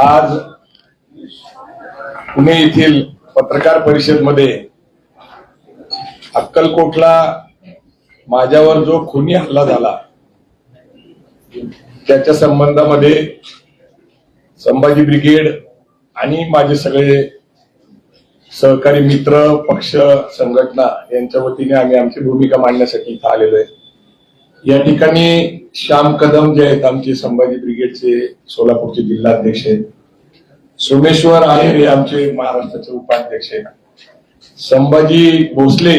आज पुणे येथील पत्रकार परिषदेमध्ये अक्कलकोटला माझ्यावर जो खुनी हल्ला झाला त्याच्या संबंधामध्ये संभाजी ब्रिगेड आणि माझे सगळे सहकारी मित्र पक्ष संघटना यांच्या वतीने आम्ही आमची भूमिका मांडण्यासाठी इथं आलेलो आहे। या ठिकाणी श्याम कदम जे आहेत आमचे संभाजी ब्रिगेडचे सोलापूरचे जिल्हाध्यक्ष आहेत, सोमेश्वर आहेर हे आमचे महाराष्ट्राचे उपाध्यक्ष आहेत, संभाजी भोसले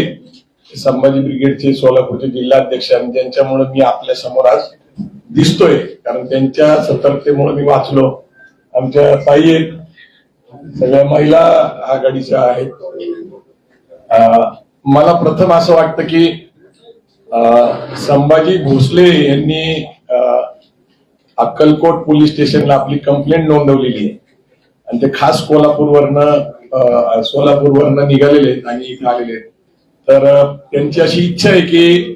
संभाजी ब्रिगेडचे सोलापूरचे जिल्हाध्यक्ष आणि ज्यांच्यामुळे मी आपल्या समोर आज दिसतोय, कारण त्यांच्या सतर्कतेमुळे मी वाचलो। आमच्या ताई आहेत, सगळ्या महिला आघाडीच्या आहेत। मला प्रथम असं वाटतं की संभाजी भोसले यांनी अक्कलकोट पोलीस स्टेशनला आपली कंप्लेंट नोंदवलेली आहे आणि ते खास सोलापूरवरनं निघालेले आहेत आणि इथे आलेले आहेत। तर त्यांची अशी इच्छा आहे की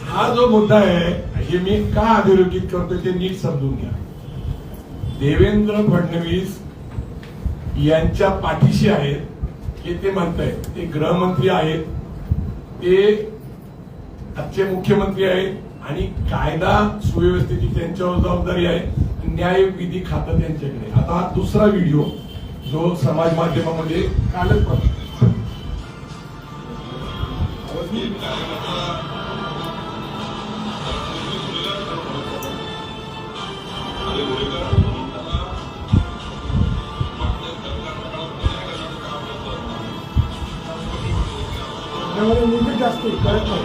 हा जो मुद्दा आहे हे मी का अधोरेखित करतोय ते नीट समजून घ्या. देवेंद्र फडणवीस यांच्या पाठीशी आहेत हे ते म्हणतायत. ते गृहमंत्री आहेत, ते आजचे मुख्यमंत्री आहेत आणि कायदा सुव्यवस्थेची त्यांच्यावर जबाबदारी आहे. न्याय विधी खातं त्यांच्याकडे. आता हा दुसरा व्हिडिओ जो समाज माध्यमामध्ये कालच निर्मित जास्त कळत नाही.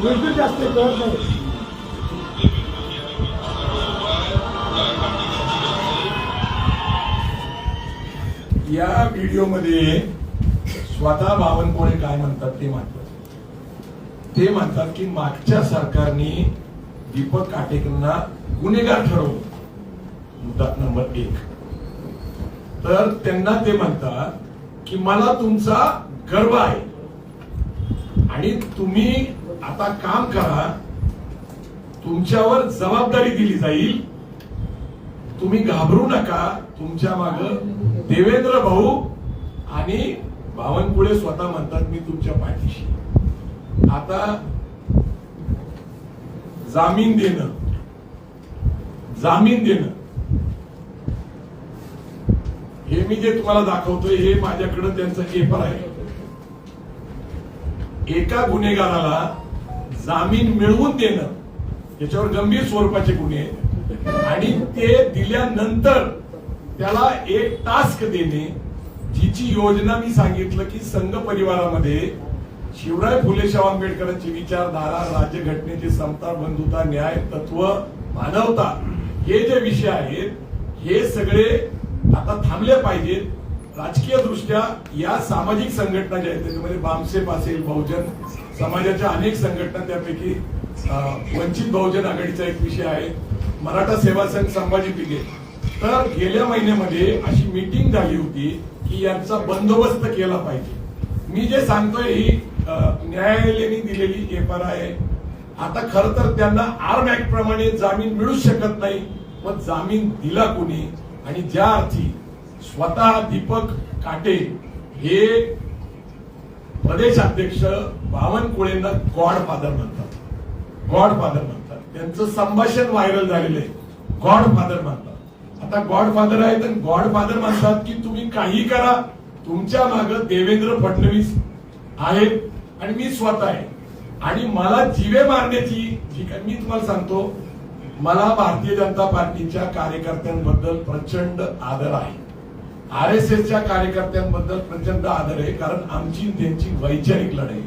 निर्मित जास्त कळत नाही. या व्हिडिओमध्ये स्वतः बावनकुळे काय म्हणतात ते महत्वाचं. ते म्हणतात की मागच्या सरकारने दीपक काटेकरांना गुन्हेगार ठरवलं. मुद्दा नंबर 1. तर त्यांना ते म्हणतात की मला तुमचा गर्व आहे आणि तुम्ही आता काम करा, तुमच्यावर जबाबदारी दिली जाईल, तुम्ही घाबरू नका, तुमच्या माग देवेंद्र भाऊ आणि बावनकुळे स्वतः म्हणतात मी तुमच्या पाठीशी. आता जामीन देणं हे मी जे तुम्हाला दाखवतोय हे माझ्याकडे त्यांचं पेपर आहे. एका गुन्हेगाराला जामीन मिळवून देणं याच्यावर गंभीर स्वरूपाचे गुन्हे आहेत आणि ते दिल्यानंतर त्याला एक टास्क देणे, जिची योजना मी सांगितलं की संघ परिवारामध्ये शिवराय फुले शाहू आंबेडकरांची विचारधारा, राज्यघटनेची समता, बंधुता, न्याय, तत्व, मानवता हे जे विषय आहेत हे सगळे आता थांबले पाहिजेत. राजकीय दृष्ट्या या सामाजिक संघटना ज्या आहेत त्याच्यामध्ये बामसेप असेल, बहुजन समाजाच्या अनेक संघटना, त्यापैकी वंचित बहुजन आघाडीचा एक विषय आहे, मराठा सेवा संघ, संभाजी ब्रिगेड. तर गेल्या महिन्यामध्ये अशी मीटिंग झाली होती की यांचा बंदोबस्त केला पाहिजे. मी जे सांगतोय ही न्यायालयाने दिलेली पेपर आहे. आता खर तर त्यांना आर्म ऍक्ट प्रमाणे जामीन मिळू शकत नाही. मग जामीन दिला कोणी? आणि ज्या अर्थी स्वतः दीपक काटे हे प्रदेशाध्यक्ष बावनकुळेंना गॉडफादर म्हणतात, त्यांचं संभाषण व्हायरल झालेलं आहे. गॉडफादर म्हणतात. आता गॉडफादर आहेत आणि गॉडफादर म्हणतात की तुम्ही काही करा, तुमच्या मागे देवेंद्र फडणवीस आहेत आणि मी स्वतः आहे आणि मला जीवे मारण्याची जी काय, मी तुम्हाला सांगतो, मला भारतीय जनता पार्टीच्या कार्यकर्त्यांबद्दल प्रचंड आदर आहे. RSSच्या कार्यकर्त्यांबद्दल प्रचंड आदर आहे, कारण आमची त्यांची वैचारिक लढाई.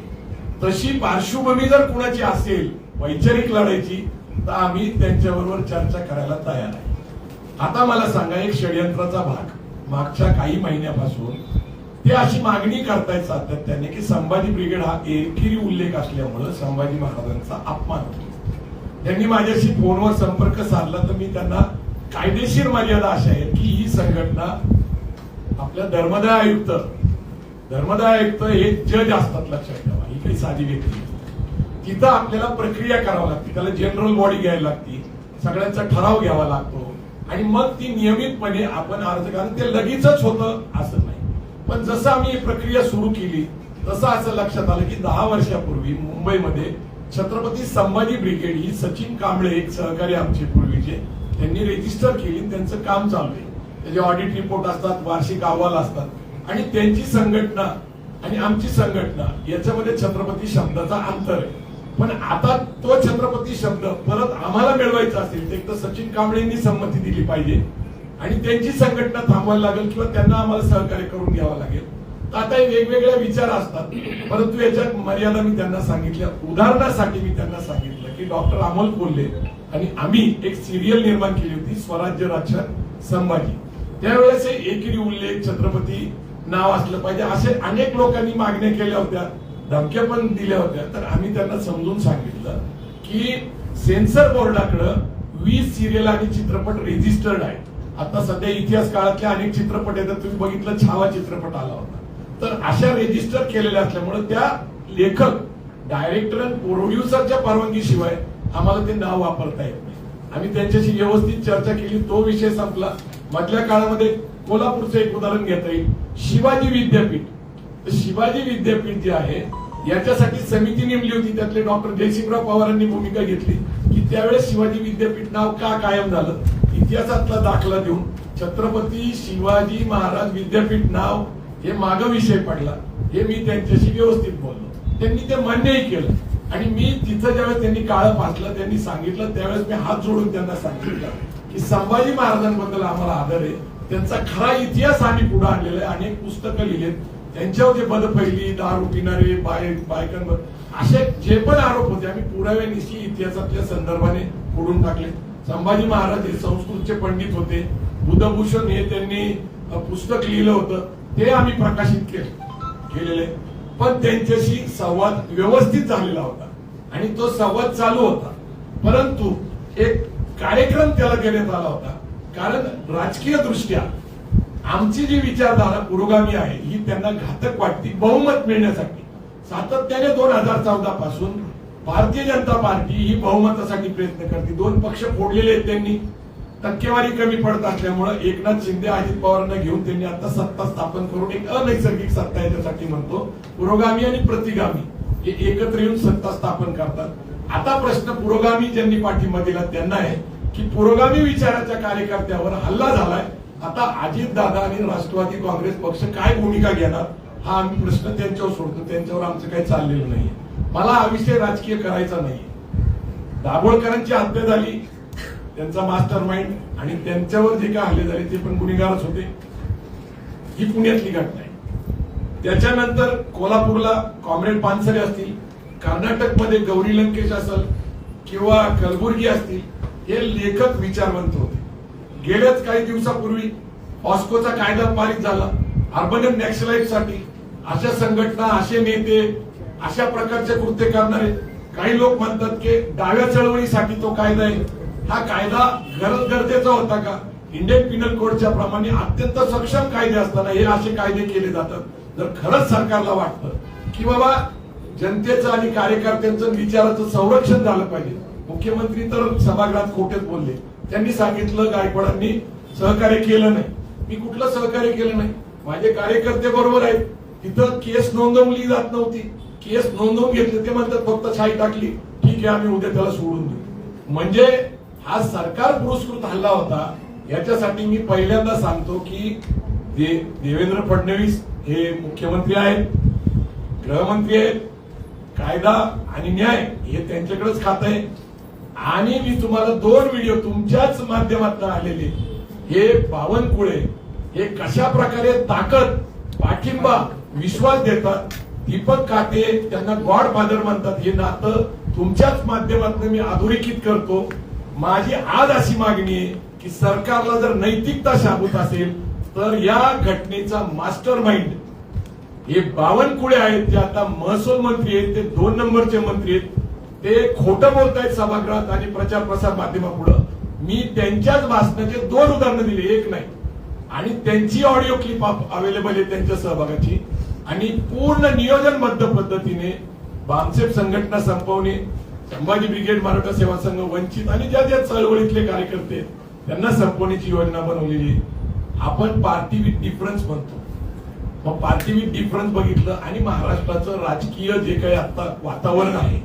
तशी पार्श्वभूमी जर कुणाची असेल वैचारिक लढाईची तर आम्ही त्यांच्याबरोबर चर्चा करायला तयार आहे. आता मला सांगा, एक षडयंत्राचा भाग मागच्या काही महिन्यापासून ते अशी मागणी करतायत सातत्याने की संभाजी ब्रिगेड हा एकेरी उल्लेख असल्यामुळे संभाजी महाराजांचा अपमान होतो. त्यांनी माझ्याशी फोनवर संपर्क साधला तर मी त्यांना कायदेशीर मर्यादा अशा आहे की ही संघटना आपल्या धर्मदाय आयुक्त हे जज असतात, लक्षात ठेवा. ही काही साधी व्यक्ती नाही. तिथं आपल्याला प्रक्रिया करावी लागते, त्याला जनरल बॉडी घ्यायला लागते, सगळ्यांचा ठराव घ्यावा लागतो आणि मग ती नियमितपणे आपण अर्ज, कारण ते लगेचच होतं असं नाही. पण जसं आम्ही ही प्रक्रिया सुरू केली तसं असं लक्षात आलं की 10 वर्षापूर्वी मुंबईमध्ये छत्रपती संभाजी ब्रिगेड ही सचिन कांबळे एक सहकारी आमचे पूर्वीचे त्यांनी रजिस्टर केली आणि त्यांचं काम चालू आहे. त्याचे ऑडिट रिपोर्ट असतात, वार्षिक अहवाल असतात आणि त्यांची संघटना आणि आमची संघटना याच्यामध्ये छत्रपती शब्दाचा अंतर आहे. पण आता तो छत्रपती शब्द परत आम्हाला मिळवायचा असेल तर एक तर सचिन कांबळेंनी संमती दिली पाहिजे आणि त्यांची संघटना थांबवायला लागेल किंवा त्यांना आम्हाला सहकार्य करून घ्यावं लागेल. तर आता हे वेगवेगळे विचार असतात, परंतु याच्यात मर्यादा मी त्यांना सांगितल्या. उदाहरणासाठी मी त्यांना सांगितलं की डॉक्टर अमोल कोल्हे आणि आम्ही एक सिरियल निर्माण केली होती स्वराज्य रक्षक संभाजी. त्यावेळेस एकेरी उल्लेख छत्रपती नाव असलं पाहिजे असे अनेक लोकांनी मागण्या केल्या होत्या, धमक्या पण दिल्या होत्या. तर आम्ही त्यांना समजून सांगितलं की सेन्सर बोर्डाकडे 20 सिरियल आणि चित्रपट रेजिस्टर्ड आहेत. आता सध्या इतिहास काळातले अनेक चित्रपट येतात, तुम्ही बघितलं छावा चित्रपट आला होता. तर अशा रेजिस्टर केलेल्या असल्यामुळे त्या लेखक, डायरेक्टर आणि प्रोड्युसरच्या परवानगीशिवाय आम्हाला ते नाव वापरता येत नाही. आम्ही त्यांच्याशी व्यवस्थित चर्चा केली, तो विषय संपला. मधल्या काळामध्ये कोल्हापूरचं एक उदाहरण घेता येईल, शिवाजी विद्यापीठ. तर शिवाजी विद्यापीठ जे आहे याच्यासाठी समिती नेमली होती, त्यातले डॉक्टर जयसिंगराव पवारांनी भूमिका घेतली की त्यावेळेस शिवाजी विद्यापीठ नाव का कायम झालं. इतिहासातला दाखला देऊन छत्रपती शिवाजी महाराज विद्यापीठ नाव हे माग विषय पडला. हे मी त्यांच्याशी व्यवस्थित बोललो, त्यांनी ते मान्यही केलं. आणि मी तिथं ज्यावेळेस त्यांनी काळं फासलं, त्यांनी सांगितलं, त्यावेळेस मी हात जोडून त्यांना सांगितलं की संभाजी महाराजांबद्दल आम्हाला आदर आहे, त्यांचा खरा इतिहास आम्ही पुढे आणलेला आहे. अनेक पुस्तकं लिहिलेत, त्यांच्यावर जे बदफैली, दारू पिणारे, बायकांवर असे जे पण आरोप होते आम्ही पुराव्यानिशी इतिहासातल्या संदर्भाने फोडून टाकले. संभाजी महाराज हे संस्कृतचे पंडित होते, बुधभूषण हे त्यांनी पुस्तक लिहिलं होतं, ते आम्ही प्रकाशित केलेले. पण त्यांच्याशी संवाद व्यवस्थित झालेला होता आणि तो संवाद चालू होता. परंतु एक कार्यक्रम त्याला देण्यात आला होता, कारण राजकीय दृष्ट्या आमची जी विचारधारा पुरोगामी आहे ही त्यांना घातक वाटते बहुमत मिळण्यासाठी. सातत्याने 2014 पासून भारतीय जनता पार्टी ही बहुमतासाठी प्रयत्न करते. 2 पक्ष फोडलेले आहेत त्यांनी, टक्केवारी कमी पडत असल्यामुळे एकनाथ शिंदे, अजित पवारांना घेऊन त्यांनी आता सत्ता स्थापन करून एक अनैसर्गिक सत्ता याच्यासाठी म्हणतो पुरोगामी आणि प्रतिगामी हे एकत्र येऊन सत्ता स्थापन करतात. आता प्रश्न पुरोगामी ज्यांनी पाठिंबा दिला त्यांना आहे की पुरोगामी विचाराच्या कार्यकर्त्यावर हल्ला झालाय, आता अजितदादा आणि राष्ट्रवादी काँग्रेस पक्ष काय भूमिका घेणार हा आम्ही प्रश्न त्यांच्यावर सोडतो. त्यांच्यावर आमचं काही चाललेलं नाहीये. मला हा विषय राजकीय करायचा नाहीये. दाभोळकरांची हत्या झाली, त्यांचा मास्टर माइंड आणि त्यांच्यावर जे काय हल्ले झाले ते पण गुन्हेगारच होते. ही पुण्यातली घटना आहे. त्याच्यानंतर कोल्हापूरला कॉम्रेड पानसरे असतील, कर्नाटकमध्ये गौरी लंकेश असेल किंवा कलबुर्गी असतील, हे लेखक विचारवंत होते. गेल्याच काही दिवसापूर्वी ऑस्कोचा कायदा पारित झाला अर्बन नॅक्सलाइट साठी. अशा संघटना, असे नेते, अशा प्रकारचे कृत्य करणारे काही लोक म्हणतात की डाव्या चळवळीसाठी तो कायदा आहे. हा कायदा गरजेचा होता का? इंडियन पिनल कोडच्या प्रमाणे अत्यंत सक्षम कायदे असताना हे असे कायदे केले जातात. जर खरंच सरकारला वाटतं की बाबा जनतेचं आणि कार्यकर्त्यांचं विचाराचं संरक्षण झालं पाहिजे, मुख्यमंत्री तर सभागृहात खोटेच बोलले. त्यांनी सांगितलं गायकवाडांनी सहकार्य केलं नाही. मी कुठलं सहकार्य केलं नाही, माझे कार्यकर्ते बरोबर आहेत. तिथं केस नोंदवली जात नव्हती, केस नोंदवून घेतले. ते म्हणतात फक्त शाई टाकली, ठीक आहे आम्ही उद्या त्याला सोडून देऊ. म्हणजे हा सरकार पुरस्कृत हल्ला होता. याच्यासाठी मी पहिल्यांदा सांगतो की देवेंद्र फडणवीस हे मुख्यमंत्री आहेत, गृहमंत्री आहेत, कायदा आणि न्याय हे त्यांच्याकडेच खात आहे. आणि मी तुम्हाला 2 व्हिडिओ तुमच्याच माध्यमातून आलेले, हे बावनकुळे हे कशा प्रकारे ताकद, पाठिंबा, विश्वास देतात. दीपक काटे त्यांना गॉडफादर म्हणतात. हे नातं तुमच्याच माध्यमातून मी अधोरेखित करतो. माझी आज अशी मागणी आहे की सरकारला जर नैतिकता शाबूत असेल तर या घटनेचा मास्टर माइंड हे बावनकुळे आहेत, जे आता महसूल मंत्री आहेत, ते 2 नंबरचे मंत्री आहेत. ते खोटं बोलतायत सभागृहात आणि प्रचार प्रसार माध्यमापुढे. मी त्यांच्याच भाषणाचे 2 उदाहरणं दिली, एक नाही. आणि त्यांची ऑडिओ क्लिप अवेलेबल आहे त्यांच्या सहभागाची. आणि पूर्ण नियोजनबद्ध पद्धतीने बामसेफ संघटना संपवणे, संभाजी ब्रिगेड, मराठा सेवा संघ, वंचित आणि ज्या ज्या चळवळीतले कार्यकर्ते त्यांना संपवण्याची योजना बनवलेली. आपण पार्टी विथ डिफरन्स म्हणतो. मग पार्टी विथ डिफरन्स बघितलं आणि महाराष्ट्राचं राजकीय जे काही आता वातावरण आहे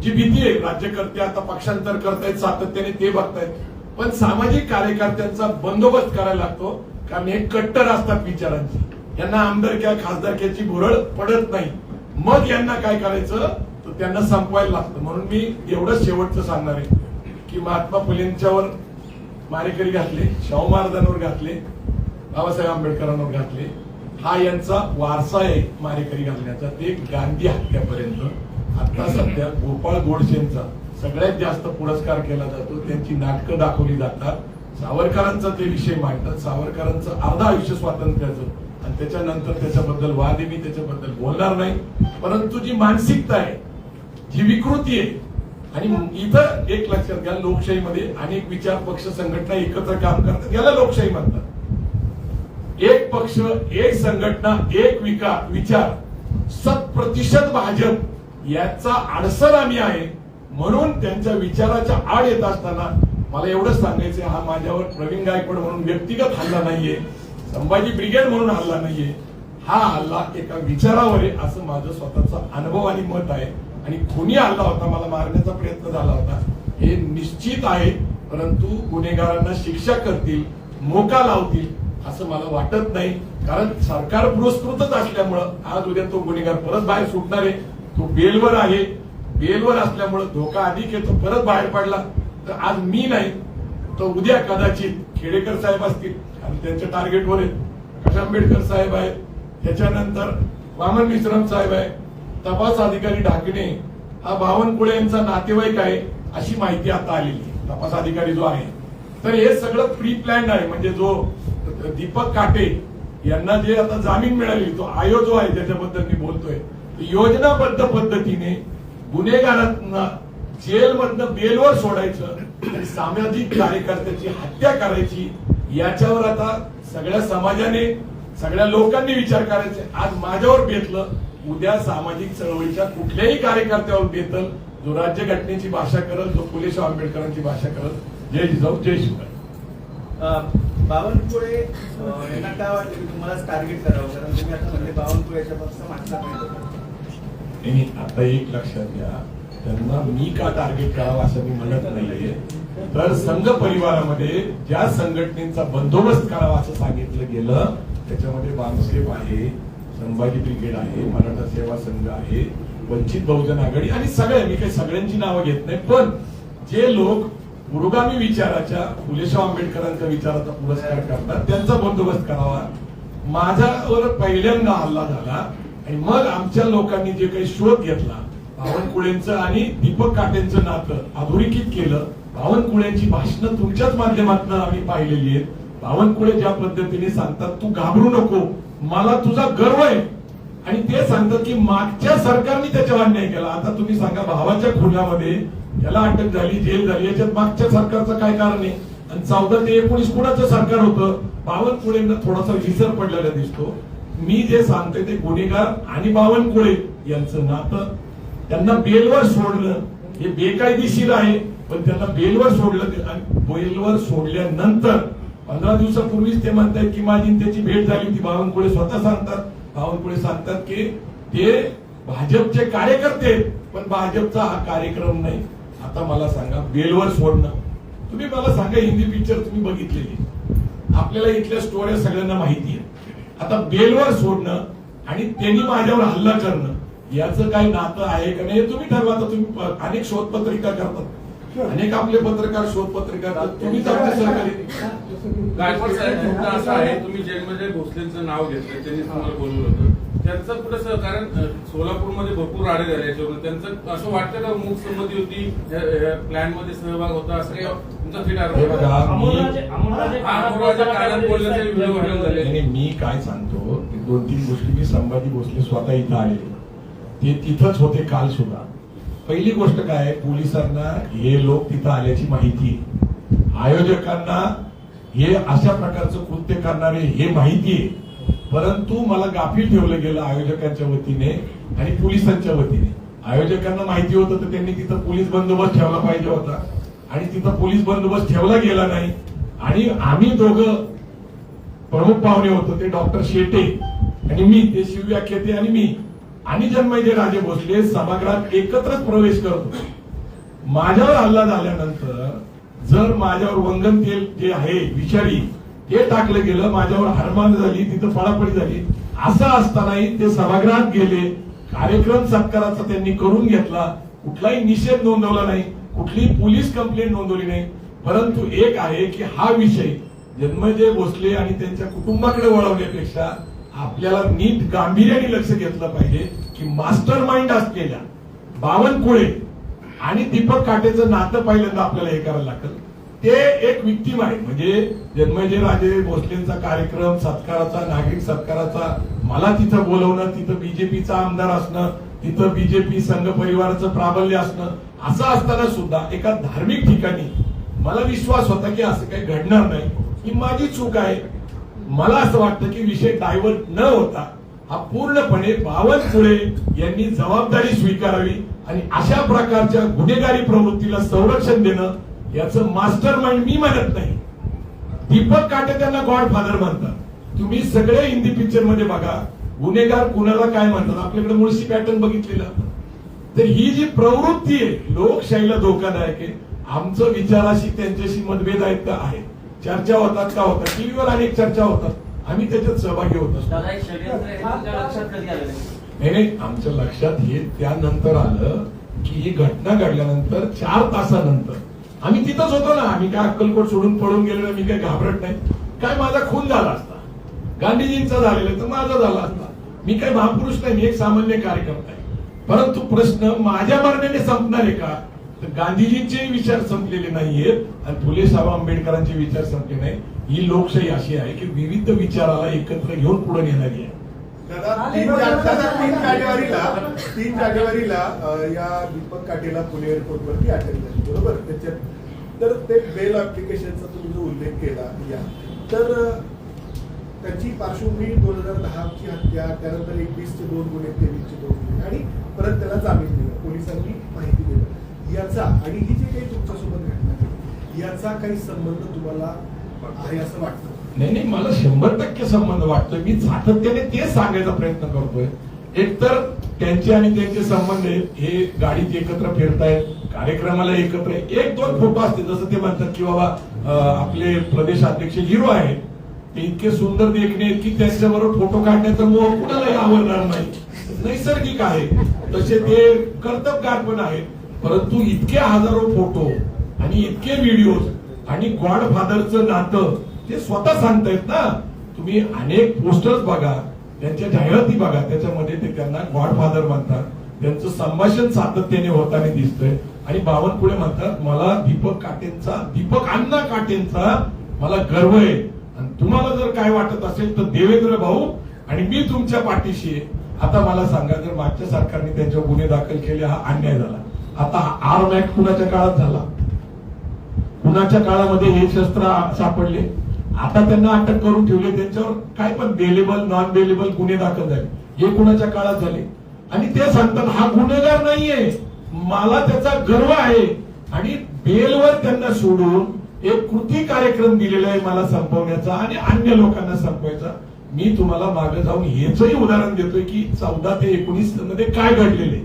जी भीती आहे, राज्यकर्ते आता पक्षांतर करतायत सातत्याने ते बघतायत, पण सामाजिक कार्यकर्त्यांचा बंदोबस्त करायला लागतो, कारण हे कट्टर असतात विचारांची, यांना आमदारक्या खासदारक्याची भुरळ पडत नाही. मग यांना काय करायचं तर त्यांना संपवायला लागतं. म्हणून मी एवढंच शेवटचं सांगणार आहे की महात्मा फुलेंच्यावर मारेकरी घातले, शाहू महाराजांवर घातले, बाबासाहेब आंबेडकरांवर घातले, हा यांचा वारसा आहे मारेकरी घालण्याचा, ते गांधी हत्यापर्यंत. आता सध्या गोपाळ गोडसेंचा सगळ्यात जास्त पुरस्कार केला जातो, त्यांची नाटकं दाखवली जातात, सावरकरांचा ते विषय मांडतात, सावरकरांचं अर्ध आयुष्य स्वातंत्र्याचं, आणि त्याच्यानंतर त्याच्याबद्दल वाद आहे, मी त्याच्याबद्दल बोलणार नाही. परंतु जी मानसिकता आहे, जी विकृती आहे, आणि इथं एक लक्षात घ्या, लोकशाहीमध्ये अनेक विचार पक्ष संघटना एकत्र काम करतात, याला लोकशाही म्हणतात. एक पक्ष, एक संघटना, एक विचार, 100% भाजप याचा आडसर आम्ही आहे. म्हणून त्यांच्या विचाराच्या आड येत असताना मला एवढंच सांगायचं, हा माझ्यावर प्रवीण गायकवाड म्हणून व्यक्तिगत हल्ला नाहीये, संभाजी ब्रिगेड म्हणून हल्ला नाहीये, हा हल्ला एका विचारावर आहे असं माझं स्वतःचा अनुभव आणि मत आहे. आणि खुनी हल्ला होता, मला मारण्याचा प्रयत्न झाला होता, हे निश्चित आहे. परंतु गुन्हेगारांना शिक्षा करतील, मोका लावतील असं मला वाटत नाही, कारण सरकार पुरस्कृतच असल्यामुळं आज उद्या तो गुन्हेगार परत बाहेर सुटणार आहे. तो बेलवर आहे, बेलवर असल्यामुळं धोका अधिक येतो, परत बाहेर पडला तर आज मी नाही तर उद्या कदाचित खेडेकर साहेब असतील, आणि त्यांच्या टार्गेटवर आहेत, प्रकाश आंबेडकर साहेब आहेत, त्याच्यानंतर वामन विश्राम साहेब आहे, तपास अधिकारी ढाकणे हा बावनकुळे यांचा नातेवाईक आहे अशी माहिती आता आलेली, तपास अधिकारी जो आहे. तर हे सगळं प्री प्लॅन आहे. म्हणजे जो दीपक काटे यांना जे आता जामीन मिळाली, तो आयोग जो आहे ज्याच्याबद्दल मी बोलतोय, योजनाबद्ध पद्धतीने गुन्हेगारांना जेलमधनं बेलवर सोडायचं आणि सामाजिक कार्यकर्त्याची हत्या करायची, याच्यावर आता सगळ्या समाजाने, सगळ्या लोकांनी विचार करायचे. आज माझ्यावर बेतलं, उद्या सामाजिक चळवळीच्या कुठल्याही कार्यकर्त्यावर बेतल, जो राज्यघटनेची भाषा करल, जो फुले शाहू आंबेडकरांची भाषा करल. जय जिजाऊ, जय शिवराय. बावनकुळे यांना काय वाटतं की तुम्हालाच टार्गेट करावं, कारण तुम्ही आता म्हणजे बावनकुळे याच्या पक्ष मागचा नाही, आता एक लक्षात घ्या, त्यांना मी का टार्गेट करावं असं मी म्हणत नाहीये. तर संघ परिवारामध्ये ज्या संघटनेचा बंदोबस्त करावा असं सांगितलं गेलं, त्याच्यामध्ये बांधसेब आहे, संभाजी ब्रिगेड आहे, मराठा सेवा संघ आहे, वंचित बहुजन आघाडी, आणि सगळ्या, मी काही सगळ्यांची नावं घेत नाही, पण जे लोक पुरोगामी विचाराच्या, फुले शाहू आंबेडकरांच्या विचाराचा पुरस्कार करतात, त्यांचा बंदोबस्त करावा. माझ्यावर पहिल्यांदा हल्ला झाला आणि मग आमच्या लोकांनी जे काही शोध घेतला, बावनकुळेंचं आणि दीपक काटेंचं नातं अधोरेखित केलं. बावनकुळेंची भाषणं तुमच्याच माध्यमातून आम्ही पाहिलेली आहेत. बावनकुळे ज्या पद्धतीने सांगतात, तू घाबरू नको, मला तुझा गर्व आहे, आणि ते सांगतात की मागच्या सरकारने त्याच्यावर अन्याय केला. आता तुम्ही सांगा, भावाच्या खुनामध्ये त्याला अटक झाली, जेल झाली, याच्यात मागच्या सरकारचं काय कारण आहे? आणि 14 ते 19 कुणाचं सरकार होतं? बावनकुळेंना थोडासा विसर पडलेला दिसतो. मी जे सांगतोय ते गुन्हेगार आणि बावनकुळे यांचं नातं, त्यांना बेलवर सोडलं हे बेकायदेशीर आहे, पण त्यांना बेलवर सोडलं, आणि बेलवर सोडल्यानंतर 15 दिवसापूर्वीच ते म्हणतात की माझी त्याची भेट झाली होती. बावनकुळे स्वतः सांगतात, बावनकुळे सांगतात की ते भाजपचे कार्यकर्ते आहेत, पण भाजपचा हा कार्यक्रम नाही. आता मला सांगा, बेलवर सोडणं, तुम्ही मला सांगा, हिंदी पिक्चर तुम्ही बघितलेली, आपल्याला इथल्या स्टोऱ्या सगळ्यांना माहिती आहे. आता बेलवर सोडणं आणि त्यांनी माझ्यावर हल्ला करणं, याचं काही नातं आहे का नाही तुम्ही ठरवा. आता तुम्ही अनेक शोधपत्रिका करतात, अनेक आपले पत्रकार शोधपत्रिका करतात, तुम्हीच आपले सहकारी. गायकवाड साहेब, मुद्दा असा आहे, तुम्ही जेलमध्ये भोसलेंचं नाव घेतलं, त्यांनी तुम्हाला बोलवलं होतं, त्यांचं कुठं सहकारण, सोलापूरमध्ये भरपूर राडे झाले याच्यावर, त्यांचं असं वाटतं का मूक संमती होती, प्लॅन मध्ये सहभाग होता, असं काही तुमचा थेट आरोप आहे? मी काय सांगतो, 2-3 गोष्टी. मी संभाजी भोसले स्वतः इथं आलेले, ते तिथंच होते काल सुद्धा. पहिली गोष्ट काय, पोलिसांना हे लोक तिथं आल्याची माहिती आहे, आयोजकांना हे अशा प्रकारचं कृत्य करणारे हे माहिती आहे, परंतु मला गाफील ठेवलं गेलं आयोजकांच्या वतीने आणि पोलिसांच्या वतीने. आयोजकांना माहिती होतं तर त्यांनी तिथं पोलीस बंदोबस्त ठेवला पाहिजे होता, आणि तिथं पोलीस बंदोबस्त ठेवला गेला नाही. आणि आम्ही दोघं प्रमुख पाहुणे होतो, ते डॉक्टर शेटे आणि मी, ते शिवव्याख्याते आणि मी. आणि जन्मेजय राजे भोसले सभागृहात एकत्रच प्रवेश करत होते. माझ्यावर हल्ला झाल्यानंतर जर माझ्यावर वंगन तेल जे आहे विषारी ते टाकलं गेलं, माझ्यावर हारमान झाली, तिथं पळापळी झाली, असं असतानाही ते सभागृहात गेले, कार्यक्रम सत्काराचा त्यांनी करून घेतला, कुठलाही निषेध नोंदवला नाही, कुठलीही पोलीस कंप्लेंट नोंदवली नाही. परंतु एक आहे की हा विषय जन्मेजय भोसले आणि त्यांच्या कुटुंबाकडे वळवण्यापेक्षा आपल्याला नीट गांभीर्याने लक्ष घेतलं पाहिजे की मास्टर माइंड असलेल्या बावनकुळे आणि दीपक काटेचं नातं पहिल्यांदा आपल्याला हे करायला लागतं. ते एक विक्टीम आहे. म्हणजे जन्मेजय राजे भोसलेंचा कार्यक्रम सत्काराचा, नागरिक सत्काराचा, मला तिथं बोलवणं, तिथं बीजेपीचा आमदार असणं, तिथं बीजेपी संघ परिवाराचं प्राबल्य असणं, असं असताना सुद्धा एका धार्मिक ठिकाणी मला विश्वास होता की असं काही घडणार नाही, ही माझी चूक आहे. मला असं वाटतं की विषय डायव्हर्ट न होता हा पूर्णपणे बावनकुळे यांनी जबाबदारी स्वीकारावी आणि अशा प्रकारच्या गुन्हेगारी प्रवृत्तीला संरक्षण देणं याचं मास्टर माइंड मी म्हणत नाही. दीपक काटे त्यांना गॉडफादर म्हणतात. तुम्ही सगळे हिंदी पिक्चर मध्ये बघा, गुन्हेगार कुणाला काय म्हणतात, आपल्याकडे मुळशी पॅटर्न बघितलेला. तर ही जी प्रवृत्ती आहे लोकशाहीला धोकादायक आहे. आमचं विचाराशी त्यांच्याशी मतभेद आहेत का आहेत, चर्चा होतात का होतात, टीव्हीवर अनेक चर्चा होतात, आम्ही त्याच्यात सहभागी होत असतो. नाही, आमच्या लक्षात हे त्यानंतर आलं की ही घटना घडल्यानंतर 4 तासानंतर आम्ही तिथंच होतो ना. आम्ही काय अक्कलकोट सोडून पळून गेलो नाही, मी काय घाबरत नाही. काय माझा खून झाला असता, गांधीजींचा झालेला तर माझा झाला असता. मी काही महापुरुष नाही, मी एक सामान्य कार्यकर्ता आहे. परंतु प्रश्न माझ्या मरणाने संपणार आहे का, तर गांधीजींचे विचार संपलेले नाहीयेत आणि फुले साहेब आंबेडकरांचे विचार संपले नाही. ही लोकशाही अशी आहे की विविध विचाराला एकत्र घेऊन पुढे नेणारी आहे. दादा 3 जानेवारीला या दीपक काटेला पुणे एअरपोर्टवरती अटक झाली, बरोबर. त्याच्यात तर ते बेल ऍप्लिकेशनचा तुम्ही जो उल्लेख केला या, तर त्याची पार्श्वभूमी 2010 ची हत्या, त्यानंतर 21 चे 2 गुन्हे, 23 चे 2 गुन्हे आणि परत त्याला जामीन दिला, पोलिसांनी माहिती दिलं. याचा आणि ही जी काही तुमच्यासोबत घटना घडली याचा काही संबंध तुम्हाला आहे असं वाटतं? नाही, मला 100% संबंध वाटतोय. मी सातत्याने तेच सांगायचा प्रयत्न करतोय. एकतर त्यांचे आणि त्यांचे संबंध हे गाडीत एकत्र फिरतायत, कार्यक्रमाला एकत्र, 1-2 फोटो असते जसं ते म्हणतात की बाबा आपले प्रदेश अध्यक्ष हिरो आहेत, ते इतके सुंदर देखणे की त्यांच्याबरोबर फोटो काढण्याचा मोह कुणालाही आवडणार नाही, नैसर्गिक आहे. तसे ते कर्तबगार पण आहेत. परंतु इतके हजारो फोटो आणि इतके व्हिडिओ आणि गॉडफादरचं नातं ते स्वतः सांगतायत ना. तुम्ही अनेक पोस्टर्स बघा, त्यांच्या जाहिराती बघा, त्याच्यामध्ये ते त्यांना गॉडफादर म्हणतात. त्यांचं संभाषण सातत्याने होताना दिसतंय. आणि बावनकुळे म्हणतात मला दीपक अण्णा काटेंचा मला गर्व आहे. आणि तुम्हाला जर काय वाटत असेल तर देवेंद्र भाऊ आणि मी तुमच्या पाठीशी आहे. आता मला सांगा, जर मागच्या सरकारने त्यांच्यावर गुन्हे दाखल केले हा अन्याय झाला. आता आर्म ऍक्ट कुणाच्या काळात झाला, कुणाच्या काळामध्ये हे शस्त्र सापडले, आता त्यांना अटक करून ठेवले, त्यांच्यावर काय पण बेलेबल नॉन बेलेबल गुन्हे दाखल झाले, हे कुणाच्या काळात झाले. आणि ते सांगतात हा गुन्हेगार नाहीये, मला त्याचा गर्व आहे. आणि बेलवर त्यांना सोडून एक कृती कार्यक्रम दिलेला आहे मला संपवण्याचा आणि अन्य लोकांना संपवायचा. मी तुम्हाला मागे जाऊन हेचही उदाहरण देतोय की 14 ते 19 मध्ये काय घडलेले,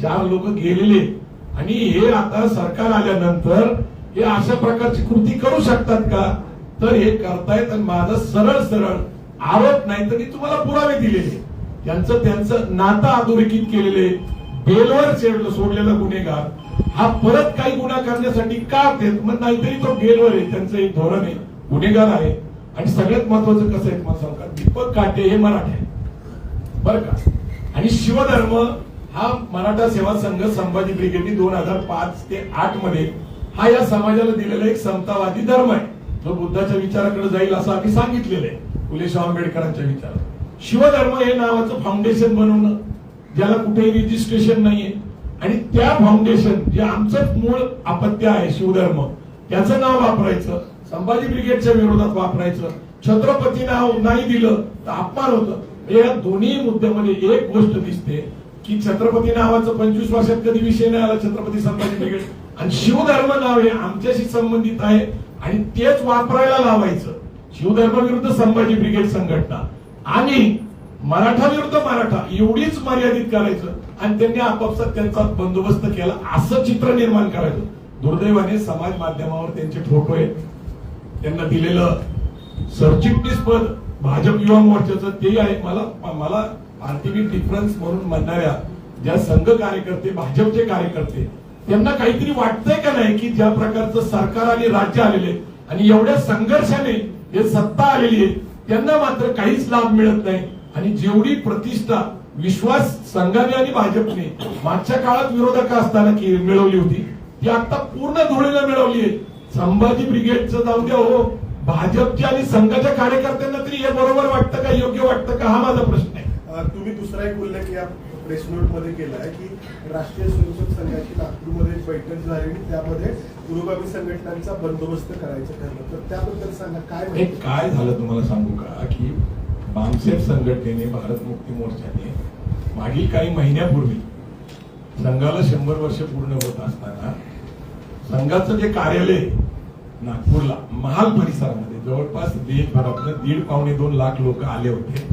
4 लोक गेलेले आणि हे आता सरकार आल्यानंतर हे अशा प्रकारची कृती करू शकतात का, तर हे करतायत. आणि माझा सरळ आरोप नाही तर मी तुम्हाला पुरावे दिलेले, त्यांचं नातं अधोरेखित केलेले, बेलवर सोडलेला गुन्हेगार हा परत काही गुन्हा करण्यासाठी का देत मग, नाहीतरी तो बेलवर आहे, त्यांचं एक धोरण आहे, गुन्हेगार आहे. आणि सगळ्यात महत्वाचं कसं आहे मला सांगा, दीपक काटे हे मराठा आहे बरं का. आणि शिवधर्म हा मराठा सेवा संघ संभाजी ब्रिगेडनी 2005 ते 8 मध्ये हा या समाजाला दिलेला एक समतावादी धर्म आहे, जो बुद्धाच्या विचाराकडे जाईल असं आम्ही सांगितलेलं आहे, फुले शाहू आंबेडकरांच्या विचारात. शिवधर्म हे नावाचं फाउंडेशन बनवणं, ज्याला कुठेही रजिस्ट्रेशन नाहीये, आणि त्या फाउंडेशन जे आमचं मूळ अपत्य आहे शिवधर्म, त्याचं नाव वापरायचं, संभाजी ब्रिगेडच्या विरोधात वापरायचं, छत्रपती नाव नाही दिलं तर अपमान होतं. या दोन्ही मुद्द्यामध्ये एक गोष्ट दिसते की छत्रपती नावाचं 25 वर्षात कधी विषय नाही आला, छत्रपती संभाजी ब्रिगेड, आणि शिवधर्म नाव हे आमच्याशी संबंधित आहे आणि तेच वापरायला लावायचं. शिवधर्म विरुद्ध संभाजी ब्रिगेड संघटना आणि मराठा विरुद्ध मराठा एवढीच मर्यादित करायचं आणि त्यांनी आपापसात त्यांचा बंदोबस्त केला असं चित्र निर्माण करायचं. दुर्दैवाने समाज माध्यमावर त्यांचे फोटो आहेत, त्यांना दिलेलं सरचिटणीस पद भाजप युवा मोर्चाचं तेही आहे. मला आर्टिफिक डिफरन्स म्हणून म्हणणाऱ्या ज्या संघ कार्यकर्ते भाजपचे कार्यकर्ते त्यांना काहीतरी वाटतंय का नाही की ज्या प्रकारचं सरकार आणि राज्य आलेले आणि एवढ्या संघर्षाने हे सत्ता आलेली आहे त्यांना मात्र काहीच लाभ मिळत नाही. आणि जेवढी प्रतिष्ठा विश्वास संघाने आणि भाजपने मागच्या काळात विरोधक असताना मिळवली होती ती आता पूर्ण धुळीला मिळवली आहे. संभाजी ब्रिगेडचं जाऊ द्या हो, भाजपच्या आणि संघाच्या कार्यकर्त्यांना तरी हे बरोबर वाटतं का, योग्य वाटतं का, हा माझा प्रश्न आहे. तुम्ही दुसरा एक उल्लेख या प्रेस नोट मध्ये केला आहे की राष्ट्रीय स्वयंसेवक संघाची नागपूरमध्ये एक बैठक झाली आणि त्यामध्ये पुरोगामी संघटनांचा बंदोबस्त करायचं ठरलं, तर त्याबद्दल सांगा काय हे काय झालं तुम्हाला सांगू का की बामसेफ संघटनेने भारत मुक्ती मोर्चाने मागील काही महिन्यापूर्वी संघाला 100 वर्ष पूर्ण होत असताना संघाचं जे कार्यालय नागपूरला महाल परिसरामध्ये जवळपास देशभरातनं 1.5-2 लाख लोक आले होते.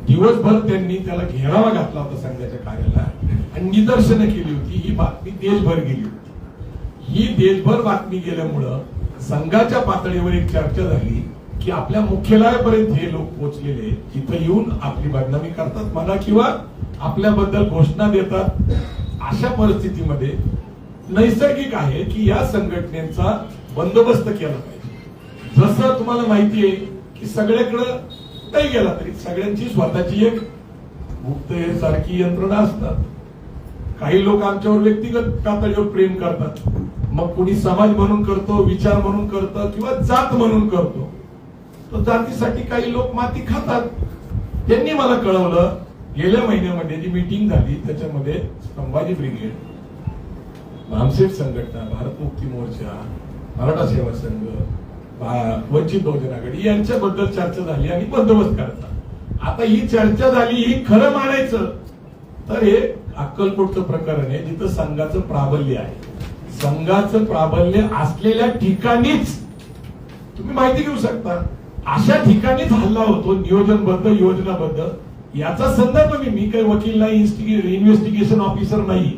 दिवसभर त्यांनी त्याला घेरावा घातला होता संघाच्या कार्यालयात आणि निदर्शनं केली होती. ही बातमी देशभर गेली होती. ही देशभर बातमी गेल्यामुळं संघाच्या पातळीवर एक चर्चा झाली की आपल्या मुख्यालयापर्यंत हे लोक पोहोचलेले तिथं येऊन आपली बदनामी करतात म्हणा किंवा आपल्याबद्दल घोषणा देतात. अशा परिस्थितीमध्ये नैसर्गिक आहे की या संघटनेचा बंदोबस्त केला पाहिजे. जसं तुम्हाला माहिती आहे की सगळ्याकडं नाही गेला तरी सगळ्यांची स्वतःची एक गुप्तहेर सारखी यंत्रणा असतात. काही लोक आमच्यावर व्यक्तिगत पातळीवर प्रेम करतात, मग कुणी समाज म्हणून करतो, विचार म्हणून करतं किंवा जात म्हणून करतो. तो जातीसाठी काही लोक माती खातात. त्यांनी मला कळवलं गेल्या महिन्यामध्ये जी मीटिंग झाली त्याच्यामध्ये संभाजी ब्रिगेड, भामसेफ संघटना, भारत मुक्ती मोर्चा, मराठा सेवा संघ, वंचित बहुजन आघाडी यांच्याबद्दल चर्चा झाली आणि बंदोबस्त करायचा. आता ही चर्चा झाली, ही खरं मानायचं तर हे अक्कलकोटचं प्रकरण आहे जिथं संघाचं प्राबल्य आहे. संघाचं प्राबल्य असलेल्या ठिकाणीच तुम्ही माहिती घेऊ शकता. अशा ठिकाणीच हल्ला होतो नियोजनबद्ध योजनाबद्ध. याचा संदर्भ मी काही वकील नाही, इन्व्हेस्टिगेशन ऑफिसर नाही,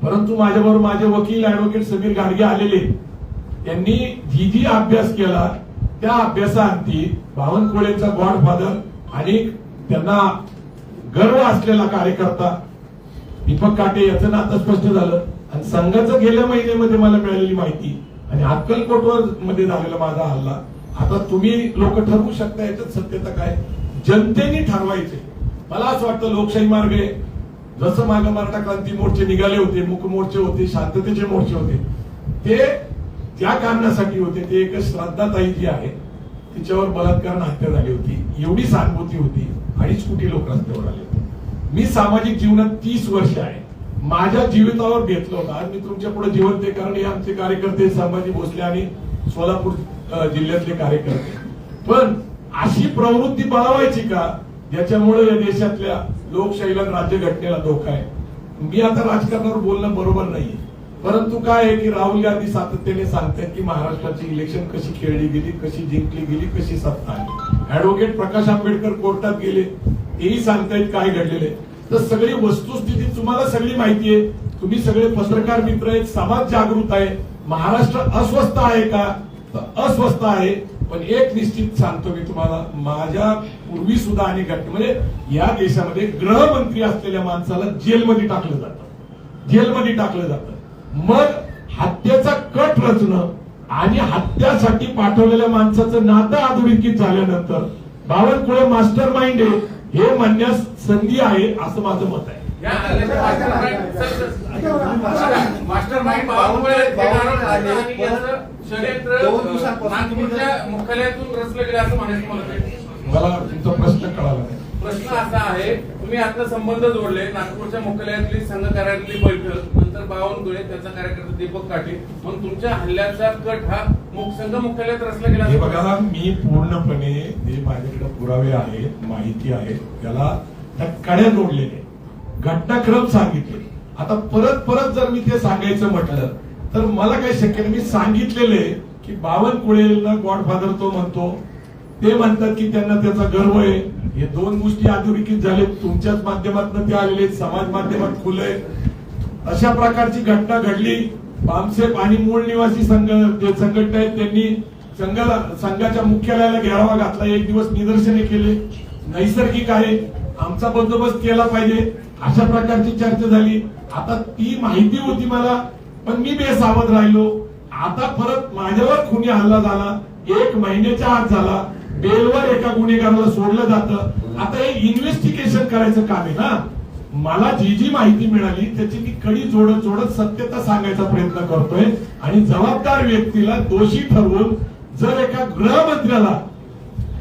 परंतु माझ्याबरोबर माझे वकील ऍडव्होकेट समीर गाडगे आलेले. त्यांनी जी अभ्यास केला त्या अभ्यासाअंती बावनकुळेचा गॉडफादर आणि त्यांना गर्व असलेला कार्यकर्ता दीपक काटे याचं नातं स्पष्ट झालं. आणि संघाचं गेल्या महिन्यामध्ये मला मिळालेली माहिती आणि अक्कलकोटवर मध्ये झालेला माझा हल्ला. आता तुम्ही लोक ठरवू शकता याच्यात सत्यता काय, जनतेने ठरवायचे. मला असं वाटतं लोकशाही मार्ग आहे. जसं मागे मराठा क्रांती मोर्चे निघाले होते, मूक मोर्चे होते, शांततेचे मोर्चे होते, ते त्या कारणासाठी होते. ते एक श्रद्धाताई जी आहे तिच्यावर बलात्कार हत्या झाली होती, एवढी सहानुभूती होती, 2.5 कोटी लोक रस्त्यावर आले होते. मी सामाजिक जीवनात 30 वर्ष आहे, माझ्या जीवितावर घेतलं होतं. आज मी तुमच्या पुढे जिवंत आहे कारण हे आमचे कार्यकर्ते संभाजी भोसले आणि सोलापूर जिल्ह्यातले कार्यकर्ते. पण अशी प्रवृत्ती बळावायची का ज्याच्यामुळे या देशातल्या लोकशाहीला राज्यघटनेला धोका आहे. मी आता राजकारणावर बोलणं बरोबर नाहीये, परंतु काय आहे की राहुल गांधी सातत्याने सांगतात की महाराष्ट्राची इलेक्शन कशी खेळली गेली, कशी जिंकली गेली, कशी सत्ता आली. ऍडव्होकेट प्रकाश आंबेडकर कोर्टात गेले, तेही सांगतायत काय घडलेले. तर सगळी वस्तुस्थिती तुम्हाला सगळी माहिती आहे. तुम्ही सगळे पत्रकार मित्र आहेत, समाज जागृत आहे. महाराष्ट्र अस्वस्थ आहे का, तर अस्वस्थ आहे. पण एक निश्चित सांगतो मी तुम्हाला, माझ्या पूर्वी सुद्धा अनेक घटना म्हणजे या देशामध्ये गृहमंत्री असलेल्या माणसाला जेलमध्ये टाकलं जातं, जेलमध्ये टाकलं जातं. मग हत्येचा कट रचणं आणि हत्यासाठी पाठवलेल्या माणसाचं नातं अधोरेखित झाल्यानंतर बावनकुळे मास्टर माइंड आहे हे म्हणण्यास संधी आहे असं माझं मत आहे. मास्टर माइंड नागपूरच्या मुख्यालयातून रचलं गेलं असं म्हणायचं मला तुमचा प्रश्न कळाला नाही. प्रश्न असा आहे, तुम्ही आता संबंध जोडले नागपूरच्या मुख्यालयातली संघ कार्यालयातली बैठक, नंतर बावनकुळे त्याचा कार्यकर्ता दीपक काटे, पण तुमच्या हल्ल्याचा कट हा संघ मुख्यालयात रचला गेला. हे बघा, मी पूर्णपणे जे माझ्याकडे पुरावे आहेत, माहिती आहे, त्याला कड्या जोडलेले, घटनाक्रम सांगितले. आता परत परत जर मी ते सांगायचं म्हटलं तर मला काही शक्य नाही. मी सांगितलेले की बावनकुळेला गॉडफादर तो म्हणतो, ते म्हणतात की त्यांना त्याचा गर्व आहे. हे दोन गोष्टी अधोरेखित झाले. तुमच्याच माध्यमातून ते आलेले आहेत, समाज माध्यमात खुले. अशा प्रकारची घटना घडली. बामसेप आणि मूळ निवासी संघ जे संघटना आहेत त्यांनी संघाच्या मुख्यालयाला घेरावा घातला. एक दिवस निदर्शने केले. नैसर्गिक आहे, आमचा बंदोबस्त केला पाहिजे अशा प्रकारची चर्चा झाली. आता ती माहिती होती मला, पण मी बेसावध राहिलो. आता परत माझ्यावर खुनी हल्ला झाला. 1 महिन्याच्या आत झाला. बेलवर एका गुन्हेगाराला सोडलं जातं. आता हे इन्व्हेस्टिगेशन करायचं काम आहे ना. मला जी जी माहिती मिळाली त्याची मी कडी जोडत जोडत सत्यता सांगायचा प्रयत्न करतोय आणि जबाबदार व्यक्तीला दोषी ठरवून जर एका गृहमंत्र्याला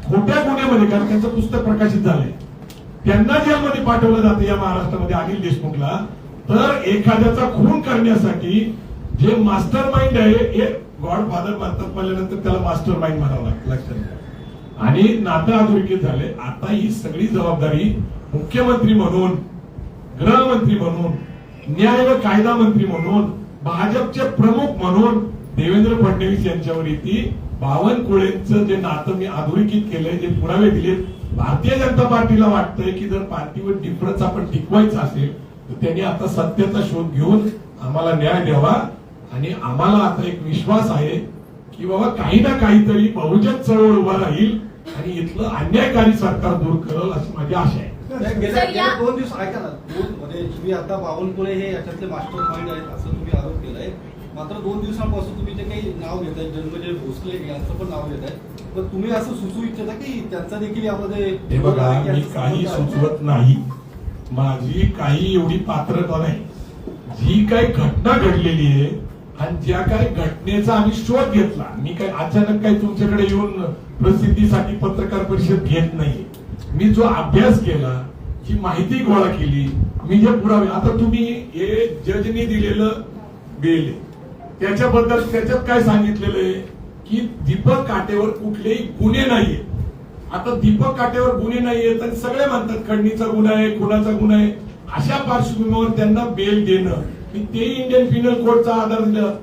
खोट्या गुन्ह्यामध्ये, कारण त्यांचं पुस्तक प्रकाशित झालंय, त्यांना जेलमध्ये पाठवलं जातं या महाराष्ट्रामध्ये अनिल देशमुखला, तर एखाद्याचा खून करण्यासाठी जे मास्टर माइंड आहे, हे गॉडफादर म्हणतात म्हणल्यानंतर त्याला मास्टर माइंड म्हणावं लागतं. लक्षात घ्या. आणि नातं अधोरेखित झाले. आता ही सगळी जबाबदारी मुख्यमंत्री म्हणून, गृहमंत्री म्हणून, न्याय व कायदा मंत्री म्हणून, भाजपचे प्रमुख म्हणून देवेंद्र फडणवीस यांच्यावर येते. बावनकुळेंचं जे नातं मी अधोरेखित केलंय, जे पुरावे दिलेत, भारतीय जनता पार्टीला वाटतंय की जर पार्टीवर डिफरन्स आपण टिकवायचा असेल तर त्यांनी आता सत्याचा शोध घेऊन आम्हाला न्याय द्यावा. आणि आम्हाला आता एक विश्वास आहे की बाबा काही ना काहीतरी बहुजन चळवळ उभा राहील आणि इथलं अन्यायकारी सरकार दूर करेल अशी माझी आशा आहे. गेल्या 2 दिवस ऐका ना, म्हणजे तुम्ही आता बावनकुळे हे याच्यातले मास्टर माइंड आहेत असं तुम्ही आरोप केलाय. मात्र 2 दिवसांपासून तुम्ही जे काही नाव घेत आहे, जन्मजय भोसले यांचं पण नाव घेत आहे, पण तुम्ही असं सुचवू इच्छिता की त्यांचा देखील यामध्ये हे बघा, मी काही सुचवत नाही. माझी काही एवढी पात्रता नाही. जी काही घटना घडलेली आहे आणि ज्या काही घटनेचा आम्ही शोध घेतला, मी काही अचानक काही तुमच्याकडे येऊन प्रसिद्धीसाठी पत्रकार परिषद घेत नाही. मी जो अभ्यास केला, जी माहिती गोळा केली, मी जे पुरावे, आता तुम्ही हे जजनी दिलेलं बेल आहे, त्याच्यात काय सांगितलेलं आहे की दीपक काटेवर कुठलेही गुन्हे नाहीये. आता दीपक काटेवर गुन्हे नाहीये तर सगळे म्हणतात खंडणीचा गुन्हा आहे, खुनाचा गुन्हा आहे. अशा पार्श्वभूमीवर त्यांना बेल देणं, की ते इंडियन पिनल कोडचा आधार दिलं,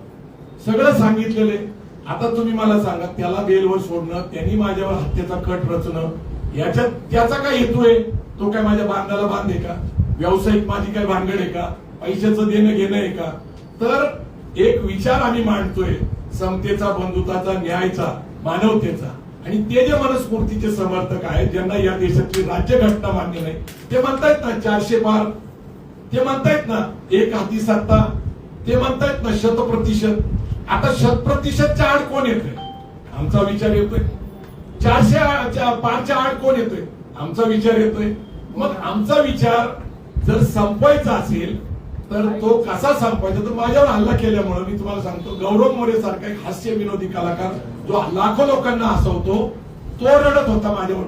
सगळं सांगितलेलं आहे. आता तुम्ही मला सांगा, त्याला बेलवर सोडणं, त्यांनी माझ्यावर हत्येचा कट रचणं, याच्यात त्याचा काय हेतू आहे? तो काय माझ्या बांधाला बांध आहे का? व्यावसायिक माझी काय भानगड आहे का? पैशाचं देणं घेणं आहे का? तर एक विचार आम्ही मांडतोय, समतेचा, बंधुताचा, न्यायाचा, मानवतेचा. आणि ते जे मनस्फूर्तीचे समर्थक आहेत, ज्यांना या देशातली राज्यघटना मान्य नाही, ते म्हणतायत ना 400 पार, ते म्हणतायत ना एक हाती सत्ता, ते म्हणतायत ना 100%. आता 100%च्या आड कोण येतोय? आमचा विचार येतोय. 400 पारच्या आड कोण येतोय? आमचा विचार येतोय. मग आमचा विचार जर संपवायचा असेल तर तो कसा संपवायचा? तर माझ्यावर हल्ला केल्यामुळे मी तुम्हाला सांगतो, गौरव मोरे सारखा एक हास्य विनोदी कलाकार जो लाखो लोकांना हसवतो, तो रडत होता माझ्यावर.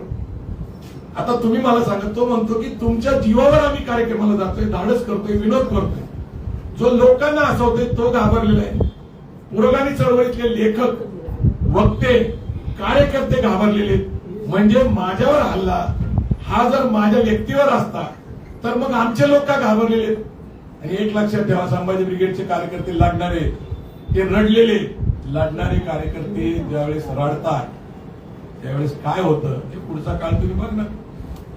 आता तुम्ही मला सांगा, तो म्हणतो की तुमच्या जीवावर आम्ही कार्यक्रमाला जातोय, धाडस करतोय, विनोद करतोय. जो लोकांना हसवतोय तो घाबरलेला आहे. पुरोगामी चळवळीतले लेखक, वक्ते, कार्यकर्ते घाबरलेले. म्हणजे माझ्यावर हल्ला हा जर माझ्या व्यक्तीवर असता तर मग आमचे लोक का घाबरलेले? आणि एक लक्षात ठेवा, संभाजी ब्रिगेडचे कार्यकर्ते लढणारे, ते रडलेले. लढणारे कार्यकर्ते ज्यावेळेस रडतात त्यावेळेस काय होतं हे पुढचा काळ तुम्ही बघ ना.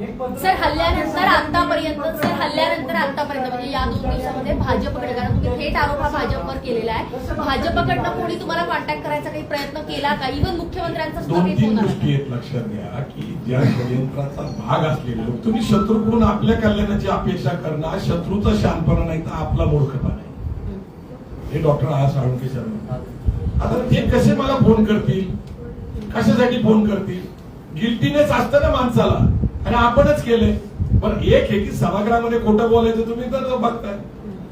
सर हल्ल्यानंतर आतापर्यंत म्हणजे या 2 दिवसामध्ये भाजपकडे, कारण तुम्ही थेट आरोप हा भाजपवर केलेला आहे, भाजपकडनं कोणी तुम्हाला कॉन्टॅक्ट करायचा काही प्रयत्न केला का? इव्हन मुख्यमंत्र्यांचा सुद्धा काही 2-3 फोन आला? गोष्टी आहेत लक्षात घ्या की ज्या षडयंत्राचा भाग असलेले लोक, तुम्ही शत्रूकडून आपल्या कल्याणाची अपेक्षा करणं शत्रूचा शानपणा नाही तर आपला मूर्खपणा आहे. हे डॉक्टर आर साळुंके सर म्हणतात. आता ते कसे मला फोन करतील? कशासाठी फोन करतील? गिल्टीनेस असतं ना माणसाला, आणि आपणच केलंय. पण एक आहे की सभागृहामध्ये खोटं बोलायचं, तुम्ही तर बघताय.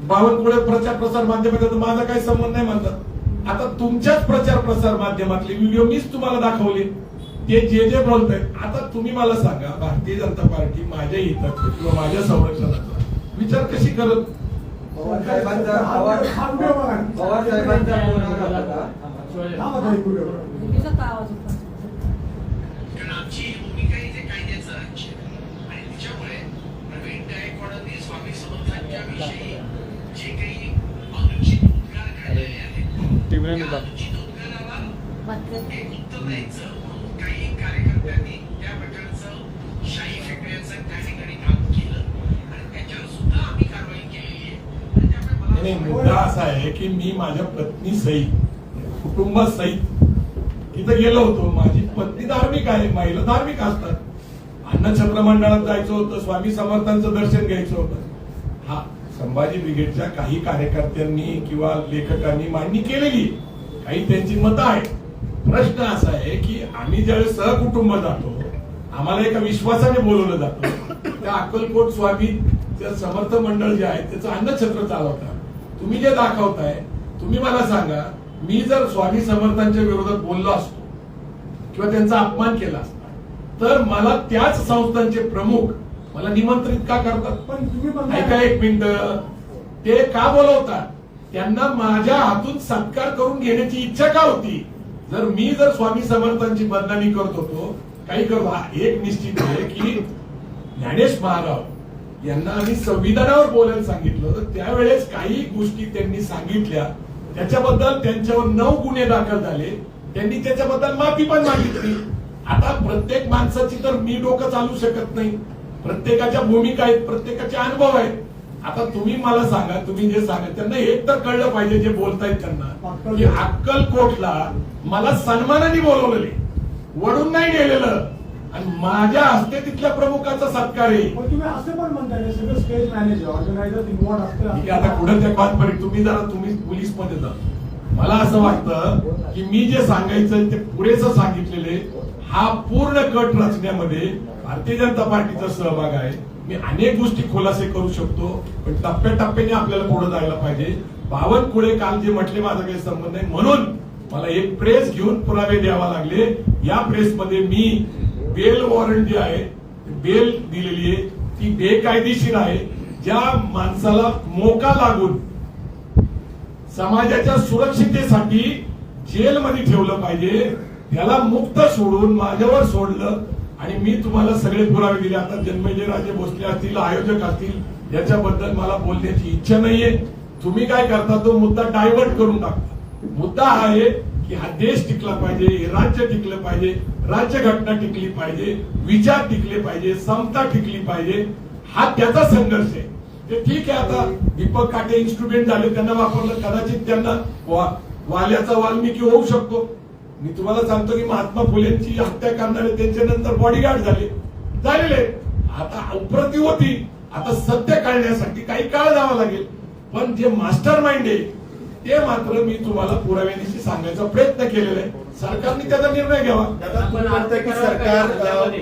बावनकुळे प्रचार प्रसार माध्यमात माझा काही संबंध नाही म्हणतात. आता तुमच्याच प्रचार प्रसार माध्यमातले व्हिडिओ मीच तुम्हाला दाखवले, ते जे बोलताय. आता तुम्ही मला सांगा, भारतीय जनता पार्टी माझ्या हिताचा किंवा माझ्या संरक्षणाचा विचार कशी करत? पवार साहेबांचा कारण आमची भूमिका इथे कायद्याचं राज्य आणि त्याच्यामुळे प्रवीण गायकवाडांनी स्वामी समर्थांच्या विषयी जे काही अनुचित उद्गार काढलेले आहेत, त्या अनुचित उद्गाराला एक उत्तर द्यायचं म्हणून काही कार्यक्रम कार्यकर्त्यांनी त्या प्रकारचं शाही फेकण्याचं त्या ठिकाणी काम केलं आणि त्याच्यावर सुद्धा आम्ही कारवाई केलेली आहे. आणि त्यामुळे नाही, मला मुद्दा असा आहे की मी माझ्या पत्नी सहित कुटुंबासहित तिथं गेलो होतो. माझी पत्नी धार्मिक आहे, महिला धार्मिक असतात. अन्नछत्र मंडळात जायचं होतं, स्वामी समर्थांचं दर्शन घ्यायचं होतं. हा संभाजी ब्रिगेडच्या काही कार्यकर्त्यांनी किंवा लेखकांनी मांडणी केलेली, काही त्यांची मतं आहेत. प्रश्न असा आहे की आम्ही ज्यावेळेस सहकुटुंब जातो, आम्हाला एका विश्वासाने बोलवलं जातं. त्या अक्कलकोट स्वामी समर्थ मंडळ जे आहे त्याचं अन्नछत्र चालवतात. तुम्ही जे दाखवताय, तुम्ही मला सांगा, मी जर स्वामी समर्थांच्या विरोधात बोललो असतो किंवा त्यांचा अपमान केला असता तर मला त्याच संस्थांचे प्रमुख मला निमंत्रित का करतात? पण तुम्ही ऐका एक मिनिट, ते का बोलवतात? त्यांना माझ्या हातून सत्कार करून घेण्याची इच्छा का होती? जर स्वामी समर्थांची बदनामी करत होतो, काही करतो, एक निश्चित आहे की ज्ञानेश महाराज यांना आम्ही संविधानावर बोलायला सांगितलं, तर त्यावेळेस काही गोष्टी त्यांनी सांगितल्या, त्याच्याबद्दल त्यांच्यावर 9 गुन्हे दाखल झाले. त्यांनी त्याच्याबद्दल माफी पण मागितली. आता प्रत्येक माणसाची तर मी डोकं चालू शकत नाही. प्रत्येकाच्या भूमिका आहेत, प्रत्येकाचे अनुभव आहेत. आता तुम्ही मला सांगा, तुम्ही जे सांगा त्यांना एक तर कळलं पाहिजे, जे बोलतायत त्यांना, की अक्कलकोटला मला सन्मानाने बोलवलेले, वडून नाही गेलेलं, आणि माझ्या हस्ते तिथल्या प्रमुखाचा सत्कार आहे. पण तुम्ही असं पण म्हणताय सगळं स्टेज मॅनेजर ऑर्गनायझर इन्व्हॉल्व असतं. ठीक आहे, आता पुढे त्या कॉन्फरन्स तुम्ही पोलीस मध्ये जा. मला असं वाटतं की मी जे सांगायचं ते पुरेसं सांगितलेले. हा पूर्ण कट रचण्यामध्ये भारतीय जनता पार्टीचा सहभाग आहे. मी अनेक गोष्टी खुलासे करू शकतो, पण टप्प्याटप्प्याने आपल्याला पुढे जायला पाहिजे. बावनकुळे काल जे म्हटले माझा काही संबंध नाही, म्हणून मला एक प्रेस घेऊन पुरावे द्यावा लागले. या प्रेसमध्ये मी बेल वॉरंट जे आहे, बेल दिलेली आहे, ती बेकायदेशीर आहे. ज्या माणसाला मोका लागून समाजाच्या सुरक्षिततेसाठी जेलमध्ये ठेवलं पाहिजे, त्याला मुक्त सोडून माझ्यावर सोडलं, आणि मी तुम्हाला सगळे पुरावे दिले. आता जन्मेजय राजे भोसले असतील, आयोजक असतील, याच्याबद्दल मला बोलण्याची इच्छा नाहीये. तुम्ही काय करता, तो मुद्दा डायव्हर्ट करून टाकता. मुद्दा हा आहे की हा देश टिकला पाहिजे, हे राज्य टिकलं पाहिजे, राज्यघटना टिकली पाहिजे, विचार टिकले पाहिजे, समता टिकली पाहिजे. हा त्याचा संघर्ष आहे. ते ठीक आहे, आता दीपक काटे इन्स्ट्रुमेंट झाले, त्यांना वापरलं, कदाचित त्यांना वाल्याचा वाल्मिकी होऊ शकतो. मी तुम्हाला सांगतो की महात्मा फुलेंची हत्या करणारे त्यांच्या नंतर बॉडीगार्ड झालेले. आता अप्रतिम होती. आता सत्य कळण्यासाठी काही काळ जावा लागेल, पण जे मास्टर माइंड आहे ते मात्र मी तुम्हाला पुराव्यानिशी सांगायचा प्रयत्न केलेला आहे. सरकारने त्याचा निर्णय घ्यावा. दादा, आपण म्हणताय की सरकार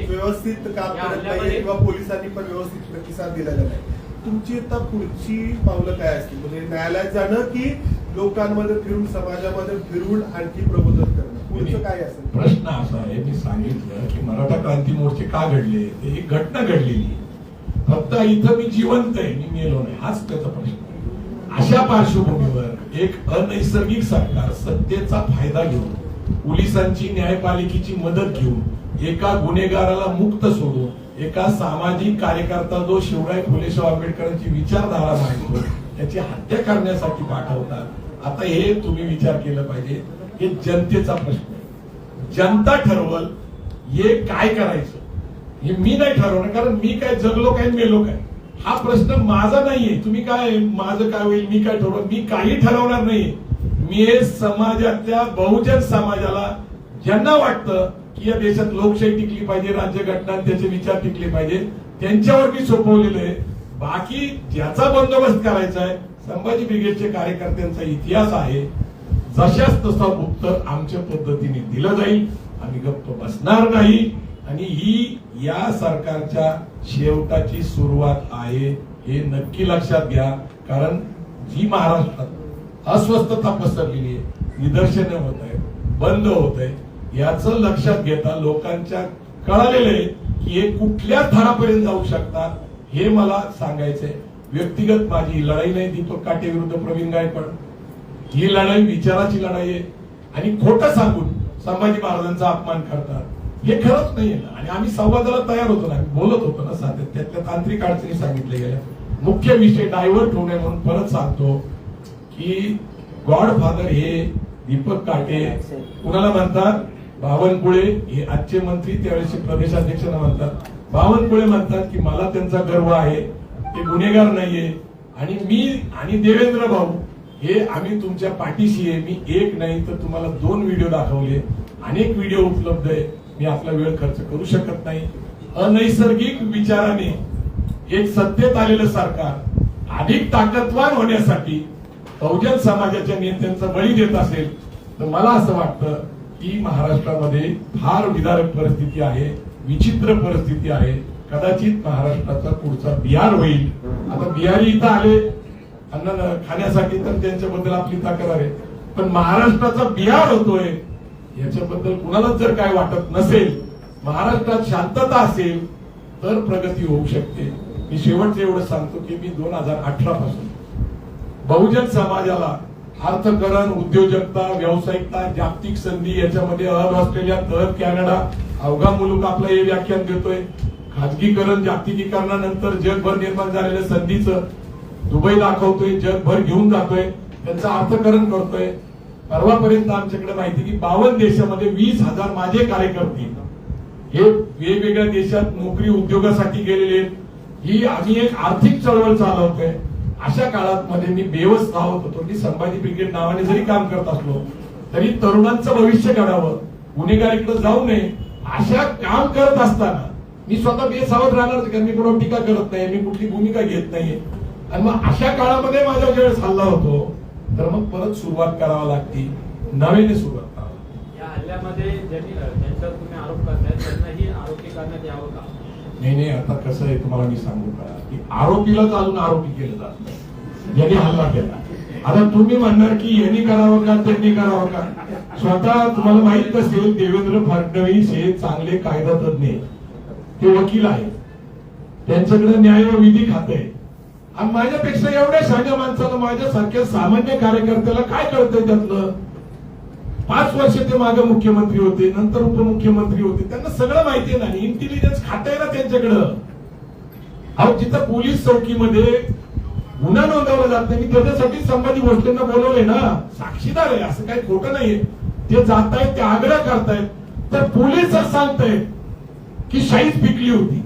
व्यवस्थित काम करत नाहीये किंवा पोलिसांनी पण व्यवस्थित प्रतिसाद दिलेला नाही. तुमची आता पुढची पावलं काय असतील? म्हणजे न्यायालयात जाणं की लोकांमध्ये फिरून, समाजामध्ये फिरून आणखी प्रबोधन करणं, पुढचं काय असेल? प्रश्न असा आहे, मी सांगितलं की मराठा क्रांती मोर्चे का घडले, ते एक घटना घडलेली. फक्त इथं मी जिवंत आहे, मी मेलो नाही, हाच त्याचा प्रश्न. अशा पार्श्वभूमीवर एक अनैसर्गिक सरकार सत्तेचा फायदा घेऊन, पोलिसांची, न्यायपालिकेची मदत घेऊन, एका गुन्हेगाराला मुक्त सोडून, एका सामाजिक कार्यकर्ता जो शिवराय फुलेशाह आंबेडकरांची विचारधारा मांडतो त्याची हत्या करण्यासाठी पाठवतात. आता हे तुम्ही विचार केला पाहिजे, हे जनतेचा प्रश्न आहे. जनता ठरवल हे काय करायचं, हे मी नाही ठरवणार, कारण मी काय जगलो काय मेलो काय, हा प्रश्न माझा नाहीये. तुम्ही काय, माझं काय होईल, मी काय ठरवणार, मी काही ठरवणार नाहीये. मी हे समाजातल्या बहुजन समाजाला ज्यांना वाटतं की या देशात लोकशाही टिकली पाहिजे, राज्यघटना त्याचे विचार टिकले पाहिजे, त्यांच्यावर मी सोपवलेलं आहे. बाकी ज्याचा बंदोबस्त करायचा आहे, संभाजी ब्रिगेडच्या कार्यकर्त्यांचा इतिहास आहे, जशाच तसा उत्तर आमच्या पद्धतीने दिलं जाईल. आम्ही गप्प बसणार नाही, आणि ही या सरकारच्या शेवटाची सुरुवात आहे, हे नक्की लक्षात घ्या. कारण जी महाराष्ट्रात अस्वस्थता पसरलेली आहे, निदर्शनं होत आहे, बंद होत आहे, याचं लक्षात घेता लोकांच्या कळालेलं आहे की हे कुठल्या थरापर्यंत जाऊ शकतात, हे मला सांगायचंय. व्यक्तिगत माझी लढाई नाही दीपक काटे विरुद्ध प्रवीण गायकवाड, ही लढाई विचाराची लढाई आहे. आणि खोटं सांगून संभाजी महाराजांचा अपमान करतात, हे खरंच नाहीये ना. आणि आम्ही संवादाला तयार होतो ना, बोलत होतो ना सातत्यात, त्यातल्या तांत्रिक अडचणी सांगितल्या गेल्या. मुख्य विषय डायव्हर्ट होऊ नये म्हणून परत सांगतो की गॉडफादर हे दीपक काटे कुणाला म्हणतात, बावनकुळे हे आजचे मंत्री त्यावेळेस प्रदेशाध्यक्षांना म्हणतात, बावनकुळे म्हणतात की मला त्यांचा गर्व आहे, ते गुन्हेगार नाहीये आणि मी आणि देवेंद्र भाऊ हे आम्ही तुमच्या पाठीशी आहे. मी एक नाही तर तुम्हाला 2 व्हिडिओ दाखवले, अनेक व्हिडिओ उपलब्ध आहे. मी आपला वेळ खर्च करू शकत नाही. अनैसर्गिक विचाराने एक सत्तेत आलेलं सरकार अधिक ताकदवान होण्यासाठी बहुजन समाजाच्या नेत्यांचा बळी देत असेल तर मला असं वाटतं की महाराष्ट्रामध्ये फार विदारक परिस्थिती आहे, विचित्र परिस्थिती आहे. कदाचित महाराष्ट्राचा पुढचा बिहार होईल. आता बिहारी इथं आले अन्न खाण्यासाठी तर त्यांच्याबद्दल आपली तक्रार आहे, पण महाराष्ट्राचा बिहार होतोय याच्याबद्दल कुणालाच जर काय वाटत नसेल, महाराष्ट्रात शांतता असेल तर प्रगती होऊ शकते. मी शेवटचं एवढं सांगतो की मी 2018 पासून बहुजन समाजाला अर्थकरण, उद्योजकता, व्यावसायिकता, जागतिक संधी याच्यामध्ये ऑस्ट्रेलिया, कॅनडा, अवघा मुलूक आपलं हे व्याख्यान देतोय. खाजगीकरण, जागतिकीकरणानंतर जगभर निर्माण झालेल्या संधीचं दुबई दाखवतोय, जगभर घेऊन जातोय, त्यांचं अर्थकरण करतोय. परवापर्यंत आमच्याकडे माहिती की 52 देशामध्ये 20,000 माझे कार्यकर्ते हे वेगवेगळ्या देशात नोकरी उद्योगासाठी गेलेले. ही आम्ही एक आर्थिक चळवळ चालवतोय. अशा काळात मध्ये मी बेवस राहत होतो. मी संभाजी ब्रिगेड नावाने जरी काम करत असलो तरी तरुणांचं भविष्य घडावं, गुन्हेगारीकडे जाऊ नये, अशा काम करत असताना मी स्वतः बेसावध राहणार कारण मी कोणावर टीका करत नाही, मी कुठली भूमिका घेत नाहीये. आणि मग अशा काळामध्ये माझ्या ज्यावेळेस हल्ला होतो तर मग परत सुरुवात करावी लागते, नव्याने सुरुवात करावी. या हल्ल्यामध्ये ज्यांच्यावर तुम्ही आरोप करताय त्यांनाही आरोपी करण्यात यावं का? नाही, आता कसं आहे तुम्हाला मी सांगू का की आरोपीलाच अजून आरोपी केलं जात नाही ज्यांनी हल्ला केला. आता तुम्ही म्हणणार की यांनी करावं का त्यांनी करावं का? स्वतः तुम्हाला माहित असेल देवेंद्र फडणवीस हे चांगले कायदा तज्ञ, ते वकील आहेत, त्यांच्याकडे न्याय व विधी खाते आहे. आणि माझ्यापेक्षा एवढ्या शाण्या माणसाला, माझ्यासारख्या सामान्य कार्यकर्त्याला काय कळतंय त्यातलं? 5 वर्ष ते मागे मुख्यमंत्री होते, नंतर उपमुख्यमंत्री होते, त्यांना सगळं माहिती आहे ना. इंटेलिजन्स खातं आहे ना त्यांच्याकडं. अहो, जिथं पोलीस चौकीमध्ये गुन्हा नोंदवला जात नाही, मी त्याच्यासाठी संभाजी भोसलेंना बोलवले ना, साक्षीदार आहे, असं काही खोटं नाहीये. ते जात आहेत, ते आग्रह करतायत, तर पोलीस सांगतायत की शाईच पिकली होती,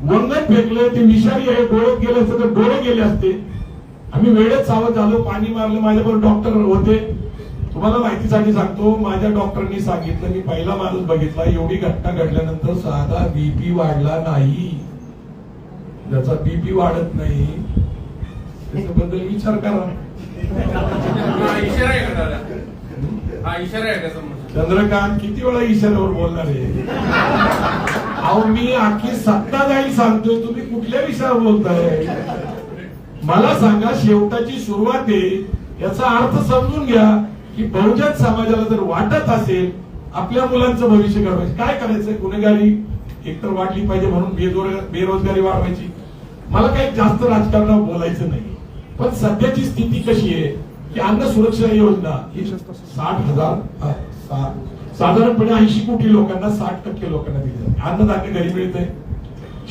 वंगण फेकलं, ते विषारी आहे, डोळ्यात गेले असते तर डोळे गेले असते. आम्ही वेळेत सावध झालो, पाणी मारलं. माझ्याबरोबर डॉक्टर होते. तुम्हाला माहितीसाठी सांगतो, माझ्या डॉक्टरांनी सांगितलं, मी पहिला माणूस बघितला एवढी घटना घडल्यानंतर साधा बीपी वाढला नाही. ज्याचा बीपी वाढत नाही त्याच्याबद्दल विचार करा. इशारा आहे का दादा? हा इशारा आहे का समज? चंद्रकांत किती वेळा इशाऱ्यावर बोलणार आहे? अहो, मी आखी सत्ता जाईल सांगतोय, तुम्ही कुठल्या विषयावर बोलताय? मला सांगा, शेवटाची सुरुवात आहे याचा अर्थ समजून घ्या की बहुजन समाजाला जर वाटत असेल आपल्या मुलांचं भविष्य घडवायचं, काय करायचंय? गुन्हेगारी एकतर वाढली पाहिजे म्हणून बेरोजगारी वाढवायची. मला काही जास्त राजकारणावर बोलायचं नाही, पण सध्याची स्थिती कशी आहे की अन्न सुरक्षा योजना ही 60,000 साधारणपणे 80 कोटी लोकांना, 60% लोकांना दिली जाते. अन्नधान्य घरी मिळतंय.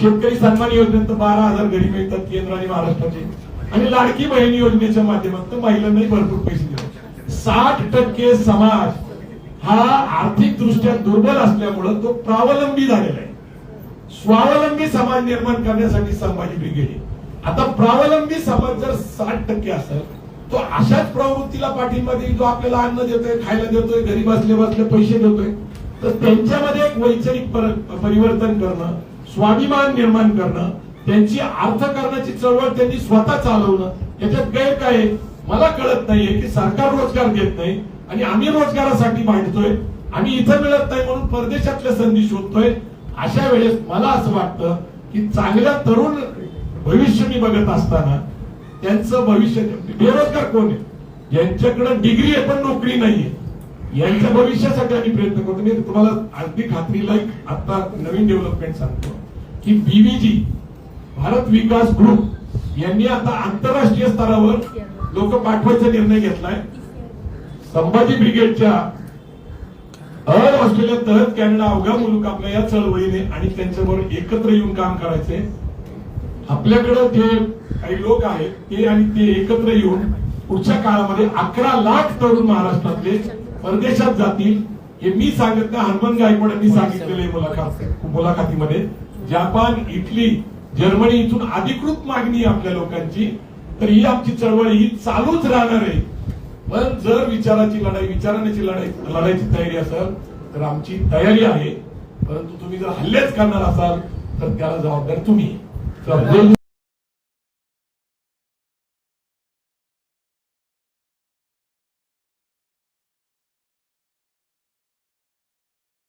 शेतकरी सन्मान योजनेत 12,000 घरी मिळतात केंद्र आणि महाराष्ट्राचे. आणि लाडकी बहीण योजनेच्या माध्यमातून महिलांनाही भरपूर पैसे दिले. 60% समाज हा आर्थिक दृष्ट्या दुर्बल असल्यामुळे तो प्रावलंबी झालेला आहे. स्वावलंबी समाज निर्माण करण्यासाठी संभाजी ब्रिगेड. आता प्रावलंबी समाज जर 60% असेल तो अशाच प्रवृत्तीला पाठिंबा देईल जो आपल्याला अन्न देतोय, खायला देतोय, घरी बसले बसले पैसे देतोय. तर त्यांच्यामध्ये एक वैचारिक परिवर्तन करणं, स्वाभिमान निर्माण करणं, त्यांची अर्थकारणाची चळवळ त्यांनी स्वतः चालवणं, याच्यात गैर काय आहे मला कळत नाहीये. की सरकार रोजगार देत नाही आणि आम्ही रोजगारासाठी भांडतोय, आम्ही इथं मिळत नाही म्हणून परदेशातल्या संधी शोधतोय. अशा वेळेस मला असं वाटतं की चांगल्या तरुण भविष्य मी बघत असताना त्यांचं भविष्य, बेरोजगार कोण आहे? ज्यांच्याकडे डिग्री आहे पण नोकरी नाहीये, यांच्या भविष्यासाठी आम्ही प्रयत्न करतो. मी तुम्हाला अगदी खात्रीला आता नवीन डेव्हलपमेंट सांगतो की बीव्हीजी भारत विकास ग्रुप यांनी आता आंतरराष्ट्रीय स्तरावर लोक पाठवायचा निर्णय घेतलाय. संभाजी ब्रिगेडच्या ऑस्ट्रेलिया, तहत कॅनडा, अवघा मुलूक आपल्या या चळवळीने आणि त्यांच्याबरोबर एकत्र येऊन काम करायचे. आपल्याकडे जे काही लोक आहेत ते आणि ते एकत्र येऊन पुढच्या काळामध्ये 11 लाख तरुण महाराष्ट्रातले परदेशात जातील हे मी सांगत नाही, हनुमान गायकवाडांनी सांगितलेलं आहे मुलाखतीमध्ये. जपान, इटली, जर्मनी इथून अधिकृत मागणी आहे आपल्या लोकांची. तर ही आमची चळवळ ही चालूच राहणार आहे. पण जर विचाराची लढाईची तयारी असेल तर आमची तयारी आहे. परंतु तुम्ही जर हल्लेच करणार असाल तर त्याला जबाबदार तुम्ही.